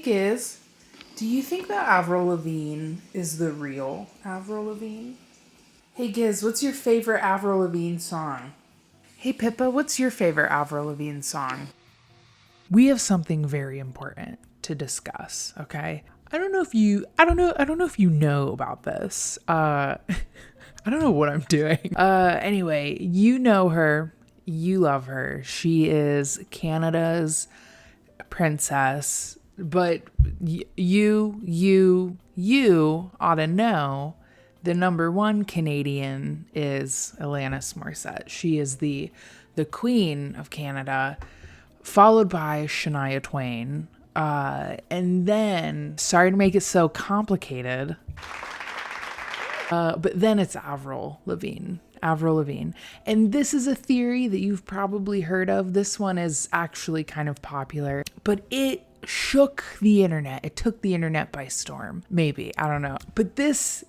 Giz, do you think that Avril Lavigne is the real Avril Lavigne? Hey Giz, what's your favorite Avril Lavigne song? Hey Pippa, what's your favorite Avril Lavigne song? We have something very important to discuss, okay? I don't know if you know about this. I don't know what I'm doing. Anyway, you know her, you love her. She is Canada's princess, but you ought to know the number one Canadian is Alanis Morissette. She is the queen of Canada, followed by Shania Twain. And then, sorry to make it so complicated, but then it's Avril Lavigne. Avril Lavigne. And this is a theory that you've probably heard of. This one is actually kind of popular, but it shook the internet. It took the internet by storm. Maybe, I don't know. But this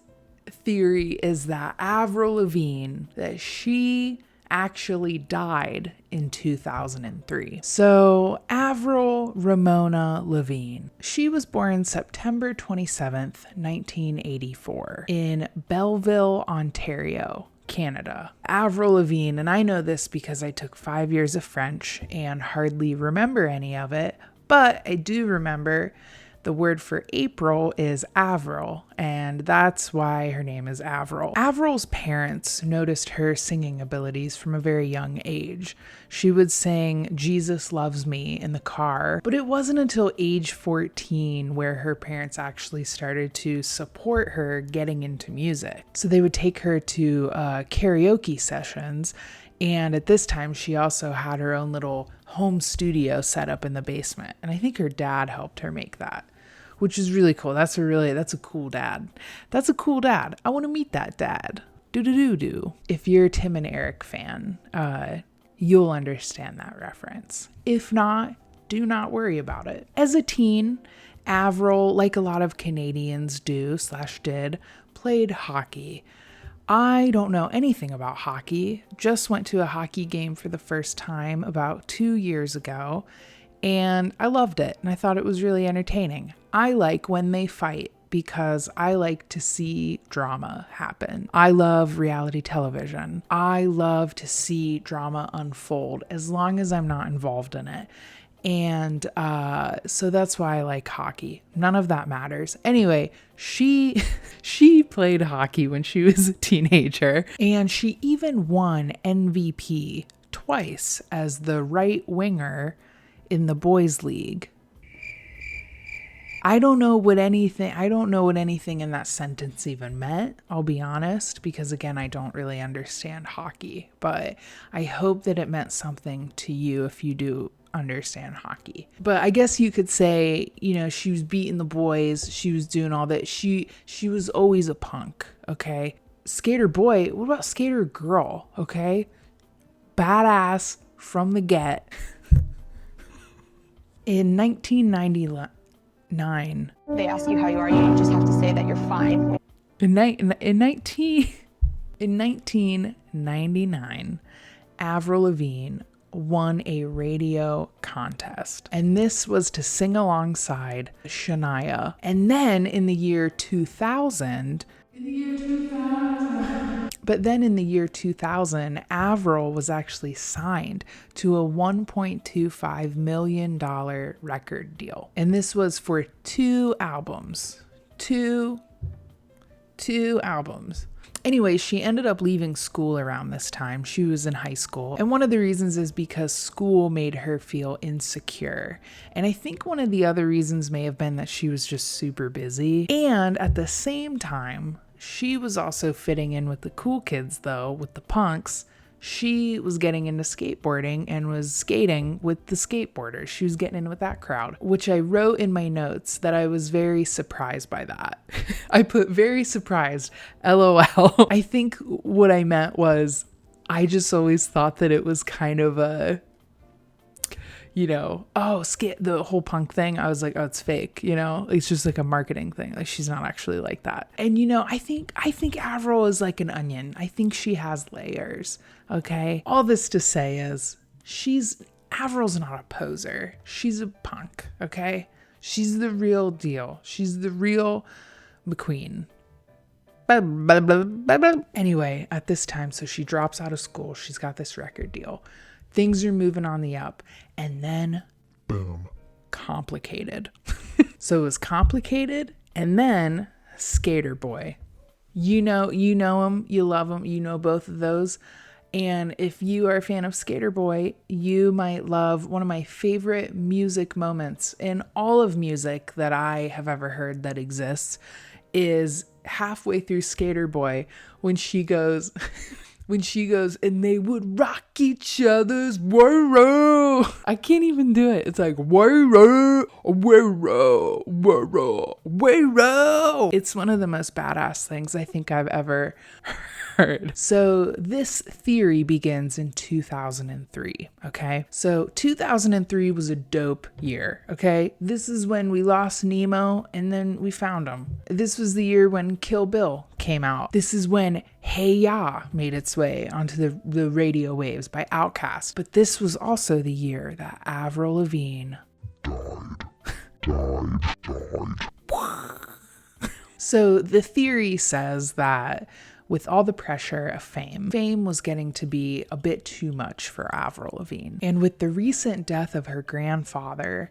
theory is that Avril Lavigne, that she actually died in 2003. So Avril Ramona Lavigne, she was born September 27th, 1984 in Belleville, Ontario, Canada. Avril Lavigne, and I know this because I took 5 years of French and hardly remember any of it, but I do remember the word for April is Avril, and that's why her name is Avril. Avril's parents noticed her singing abilities from a very young age. She would sing Jesus Loves Me in the car, but it wasn't until age 14 where her parents actually started to support her getting into music. So they would take her to karaoke sessions, and at this time she also had her own little home studio set up in the basement, and I think her dad helped her make that, which is really cool. That's a cool dad. That's a cool dad. I want to meet that dad. Do. If you're a Tim and Eric fan, you'll understand that reference. If not, do not worry about it. As a teen, Avril, like a lot of Canadians did, played hockey. I don't know anything about hockey. Just went to a hockey game for the first time about 2 years ago, and I loved it, and I thought it was really entertaining. I like when they fight because I like to see drama happen. I love reality television. I love to see drama unfold as long as I'm not involved in it. And so that's why I like hockey. None of that matters. Anyway, she played hockey when she was a teenager, and she even won MVP twice as the right winger in the boys' league. I don't know what anything in that sentence even meant, I'll be honest, because again, I don't really understand hockey, but I hope that it meant something to you if you do understand hockey. But I guess you could say, she was beating the boys, she was doing all that. She was always a punk, okay? Skater boy, what about skater girl, okay? Badass from the get. In 1999, they ask you how you are, you just have to say that you're fine. In 1999, Avril Lavigne won a radio contest, and this was to sing alongside Shania. And then in the year 2000, Avril was actually signed to a $1.25 million record deal. And this was for two albums. Two albums. Anyway, she ended up leaving school around this time. She was in high school. And one of the reasons is because school made her feel insecure. And I think one of the other reasons may have been that she was just super busy. And at the same time, she was also fitting in with the cool kids, though, with the punks. She was getting into skateboarding and was skating with the skateboarders. She was getting in with that crowd, which I wrote in my notes that I was very surprised by that. I put very surprised, LOL. I think what I meant was I just always thought that it was kind of a, the whole punk thing. I was like, oh, it's fake, it's just like a marketing thing. Like, she's not actually like that. And, I think Avril is like an onion. I think she has layers. Okay. All this to say is Avril's not a poser. She's a punk. Okay. She's the real deal. She's the real McQueen. Anyway, at this time, so she drops out of school. She's got this record deal. Things are moving on the up. And then, boom, Complicated. So it was Complicated, and then Skater Boy. You know him, you love him, you know both of those. And if you are a fan of Skater Boy, you might love one of my favorite music moments in all of music that I have ever heard that exists is halfway through Skater Boy when she goes and they would rock each other's world. I can't even do it. It's like world. It's one of the most badass things I think I've ever heard. So this theory begins in 2003, okay? So 2003 was a dope year, okay? This is when we lost Nemo and then we found him. This was the year when Kill Bill came out. This is when Hey Ya made its way onto the radio waves by Outkast. But this was also the year that Avril Lavigne died. So the theory says that with all the pressure of fame was getting to be a bit too much for Avril Lavigne. And with the recent death of her grandfather,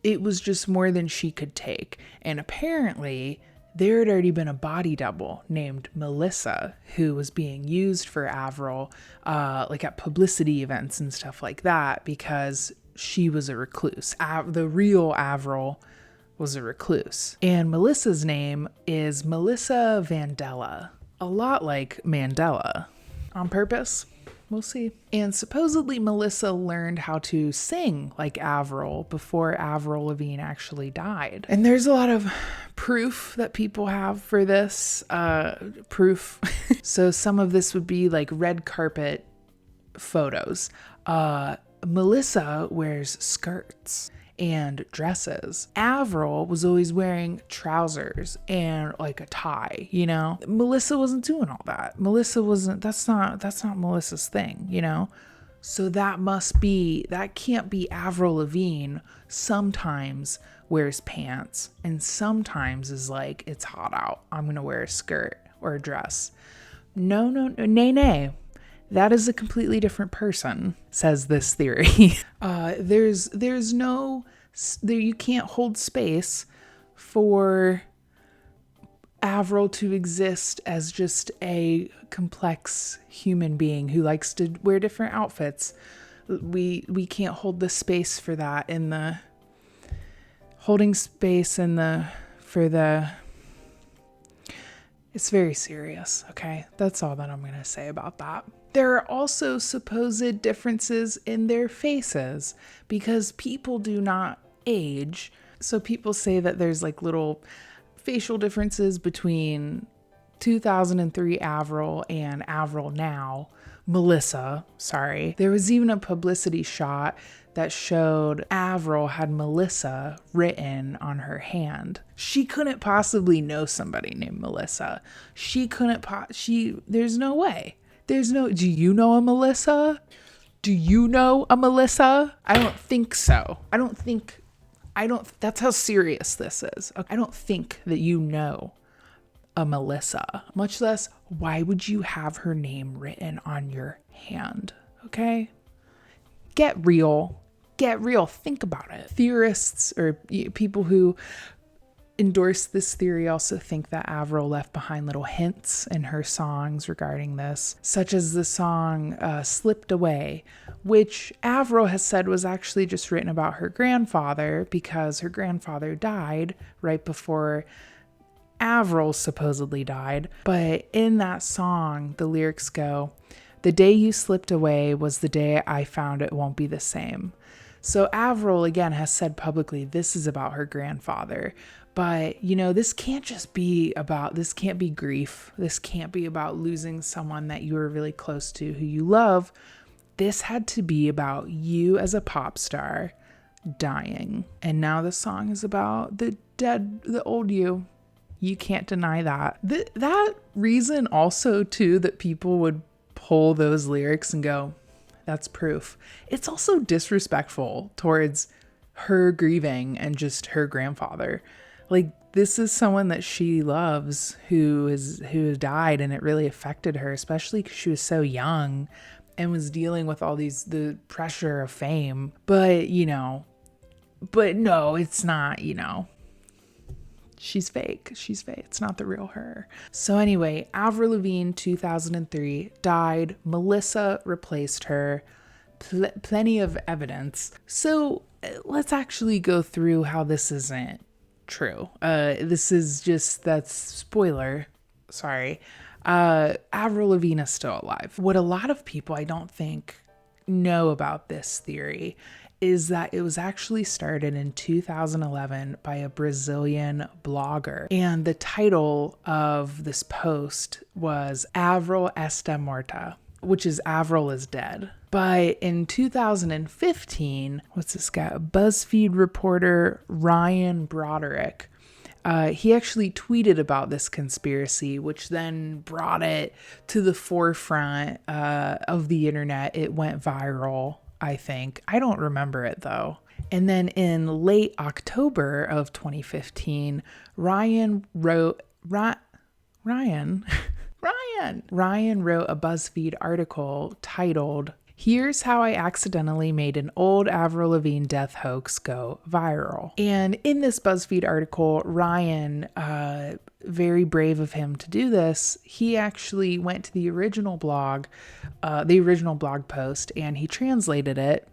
it was just more than she could take. And apparently, there had already been a body double named Melissa who was being used for Avril, like at publicity events and stuff like that, because she was a recluse. The real Avril was a recluse. And Melissa's name is Melissa Vandella. A lot like Mandela. On purpose? We'll see. And supposedly Melissa learned how to sing like Avril before Avril Lavigne actually died. And there's a lot of proof that people have for this. Proof. So some of this would be like red carpet photos. Melissa wears skirts and dresses. Avril was always wearing trousers and like a tie, you know? Melissa wasn't doing all that. That's not Melissa's thing, you know? So that can't be Avril Lavigne sometimes wears pants and sometimes is like, it's hot out, I'm gonna wear a skirt or a dress. No, nay. That is a completely different person, says this theory. You can't hold space for Avril to exist as just a complex human being who likes to wear different outfits. We can't hold the space for that it's very serious, okay? That's all that I'm going to say about that. There are also supposed differences in their faces because people do not age. So people say that there's like little facial differences between 2003 Avril and Avril now. Melissa, sorry. There was even a publicity shot that showed Avril had Melissa written on her hand. She couldn't possibly know somebody named Melissa. There's no way. Do you know a Melissa? Do you know a Melissa? I don't think so. That's how serious this is. I don't think that you know a Melissa, much less why would you have her name written on your hand? Okay? Get real. Think about it. Theorists or people who endorse this theory also think that Avril left behind little hints in her songs regarding this, such as the song Slipped Away, which Avril has said was actually just written about her grandfather because her grandfather died right before Avril supposedly died. But in that song, the lyrics go, "The day you slipped away was the day I found it won't be the same." So Avril, again, has said publicly this is about her grandfather. But, this can't be grief. This can't be about losing someone that you were really close to, who you love. This had to be about you as a pop star dying. And now the song is about the old you. You can't deny that. That reason also, too, that people would pull those lyrics and go, that's proof. It's also disrespectful towards her grieving and just her grandfather. Like, this is someone that she loves who died, and it really affected her, especially because she was so young and was dealing with all the pressure of fame. But no, it's not, she's fake. She's fake. It's not the real her. So anyway, Avril Lavigne, 2003, died. Melissa replaced her. Plenty of evidence. So let's actually go through how this isn't true. That's spoiler. Sorry. Avril Lavigne is still alive. What a lot of people, I don't think, know about this theory is that it was actually started in 2011 by a Brazilian blogger. And the title of this post was Avril Está Morta, which is Avril is dead. But in 2015, what's this guy? BuzzFeed reporter Ryan Broderick. He actually tweeted about this conspiracy, which then brought it to the forefront of the internet. It went viral, I think. I don't remember it though. And then in late October of 2015, Ryan wrote a BuzzFeed article titled, "Here's How I Accidentally Made an Old Avril Lavigne Death Hoax Go Viral." And in this BuzzFeed article, Ryan, very brave of him to do this, he actually went to the original blog post, and he translated it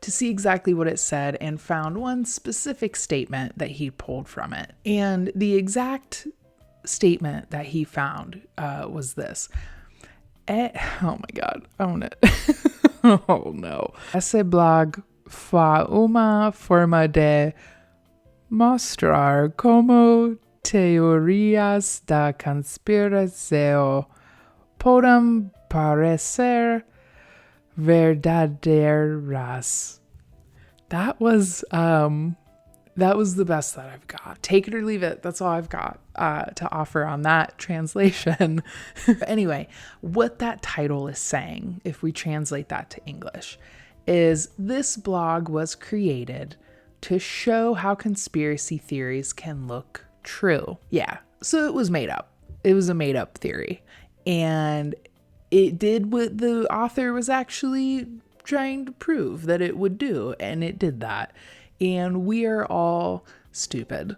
to see exactly what it said and found one specific statement that he pulled from it. And the exact statement that he found was this. Oh my God, own it. Oh no. Esse blog fa uma forma de mostrar como teorias da conspiração podem parecer verdadeiras. That was the best that I've got. Take it or leave it. That's all I've got to offer on that translation. Anyway, what that title is saying, if we translate that to English, is this blog was created to show how conspiracy theories can look true. Yeah, so it was made up. It was a made up theory. And it did what the author was actually trying to prove that it would do. And it did that. And we are all stupid.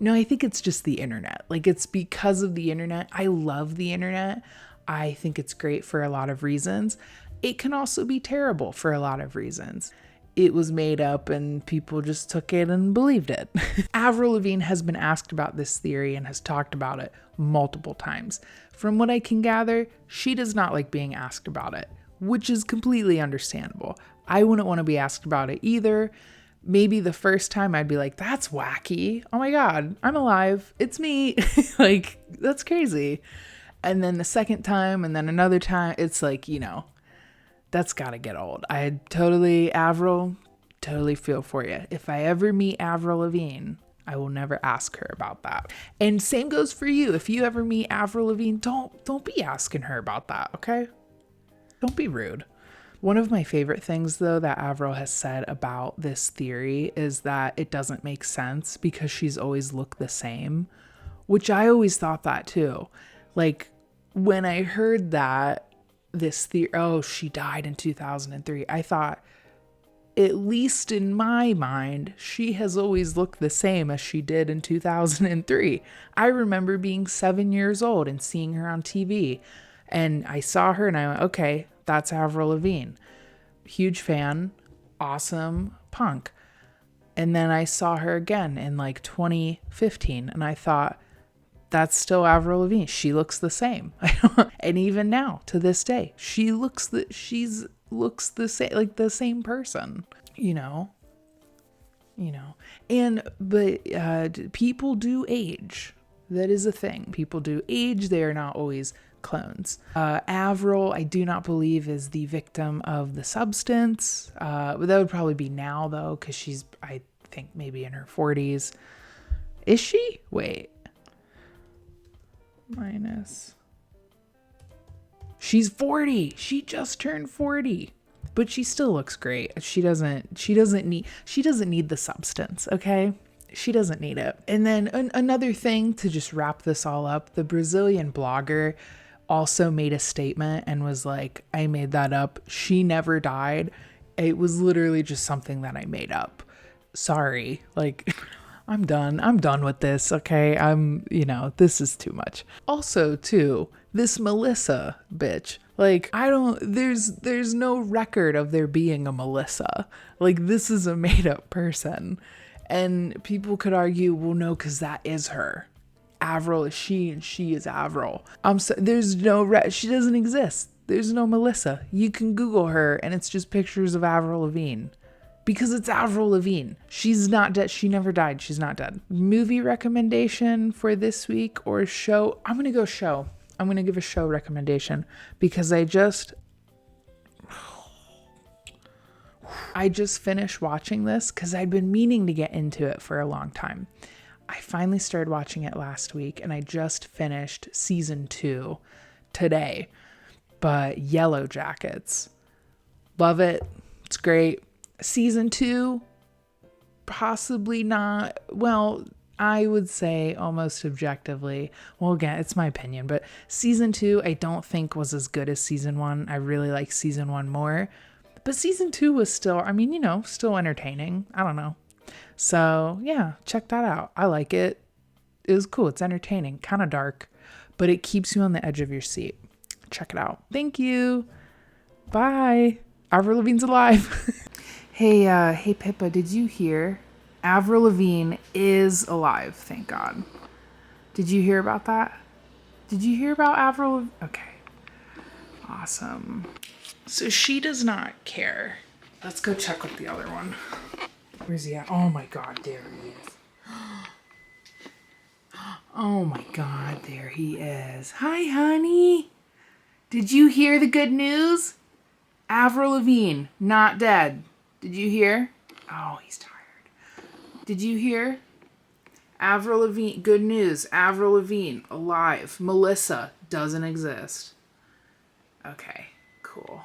No, I think it's just the internet. Like, it's because of the internet. I love the internet. I think it's great for a lot of reasons. It can also be terrible for a lot of reasons. It was made up and people just took it and believed it. Avril Lavigne has been asked about this theory and has talked about it multiple times. From what I can gather, she does not like being asked about it, which is completely understandable. I wouldn't want to be asked about it either. Maybe the first time I'd be like, that's wacky. Oh my God, I'm alive. It's me. Like, that's crazy. And then the second time and then another time, it's like, that's gotta get old. Avril, totally feel for you. If I ever meet Avril Lavigne, I will never ask her about that. And same goes for you. If you ever meet Avril Lavigne, don't be asking her about that, okay? Don't be rude. One of my favorite things, though, that Avril has said about this theory is that it doesn't make sense because she's always looked the same, which I always thought that too. Like, when I heard that this theory, she died in 2003, I thought, at least in my mind, she has always looked the same as she did in 2003. I remember being 7 years old and seeing her on TV, and I saw her and I went, okay, that's Avril Lavigne. Huge fan, awesome punk. And then I saw her again in like 2015 and I thought, that's still Avril Lavigne. She looks the same. And even now, to this day, she looks the same, like the same person, but people do age. That is a thing. People do age. They are not always clones. Avril, I do not believe, is the victim of the substance. But that would probably be now, though, because she's, I think, maybe in her 40s. Is she? Wait. Minus. She's 40. She just turned 40. but she still looks great. She doesn't need the substance, okay? She doesn't need it. And then another thing to just wrap this all up, the Brazilian blogger also made a statement and was like, I made that up. She never died. It was literally just something that I made up. Sorry. Like, I'm done. I'm done with this, okay? This is too much. Also, too, this Melissa bitch. Like, there's no record of there being a Melissa. Like, this is a made up person. And people could argue, well, no, because that is her. Avril is she and she is Avril. There's no, she doesn't exist. There's no Melissa. You can Google her and it's just pictures of Avril Lavigne. Because it's Avril Lavigne. She's not dead. She never died. She's not dead. Movie recommendation for this week or show? I'm going to go show. I'm going to give a show recommendation because I just finished watching this because I'd been meaning to get into it for a long time. I finally started watching it last week and I just finished season 2 today. But Yellow Jackets. Love it. It's great. Season 2, possibly not. Well, I would say almost objectively. Well, again, it's my opinion, but season 2 I don't think was as good as season 1. I really like season 1 more. But season 2 was still, still entertaining. I don't know. So, yeah, check that out. I like it. It was cool. It's entertaining. Kind of dark, but it keeps you on the edge of your seat. Check it out. Thank you. Bye. Avril Lavigne's alive. Hey Pippa, did you hear? Avril Lavigne is alive, thank God. Did you hear about that? Did you hear about Avril? Okay. Awesome. So she does not care. Let's go check with the other one. Where's he at? Oh my God, there he is. Oh my God, there he is. Hi, honey. Did you hear the good news? Avril Lavigne, not dead. Did you hear? Oh, he's tired. Did you hear? Avril Lavigne, good news. Avril Lavigne, alive. Melissa doesn't exist. Okay, cool.